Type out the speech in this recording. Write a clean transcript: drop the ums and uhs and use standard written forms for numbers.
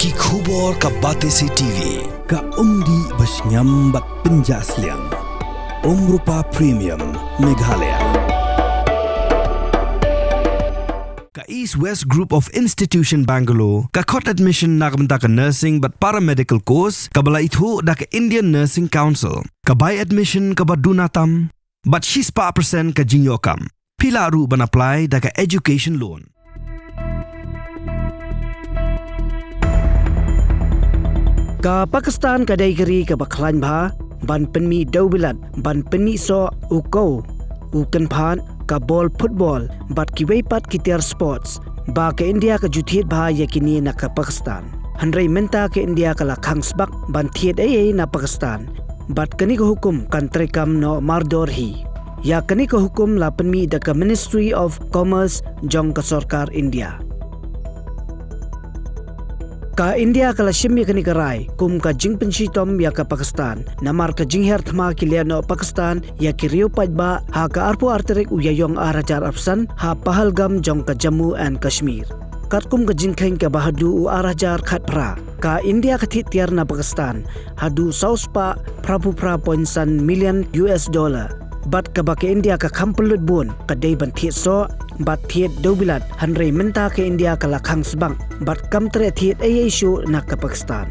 ki khubor ka Batesi TV ka umdi basnyam bat penjaslian Rupa Premium Meghalaya ka East West Group of Institution Bangalore ka khot admission nagmenta ka nursing but paramedical course ka bala ithu da ka Indian Nursing Council ka buy admission ka badunatam but 6% ka jinyokam pila ru ban apply da ka education loan. Ka Pakistan ka daigeri ka baklan bha ban penmi Dewbilat ban penmi so uko ukan phan ka ball football bat ki weipat kitiar sports ba ka India ka Thied bha yakini na ka Pakistan hanrei Mynta ka India ka la Khang Sbak ban Thied ay na Pakistan bat kani ka hukum kan trekam no mardor hi ya kani ka hukum la penmi da ka Ministry of Commerce jong ka sarkar India ka India kala shimmi kani karai kum ka jing pensi tom ya ka Pakistan namar ka jing her thma ki no Pakistan ya ki riu pajba ha ka arpo arterik uyayong arajar afsan ha Pahalgam jong ka Jammu and Kashmir kat kum ka jing kheng ka bahadu u arajar khat pra ka India ka thitiar na Pakistan hadu sauspa prapupra $0.1 million bat ka ba ka India ka khampulut bun ka dei ban Thied so bat Thied Dewbilat hanrei Mynta ka India ka la Khang Sbak bat kam tre Thied ay shu na ka Pakistan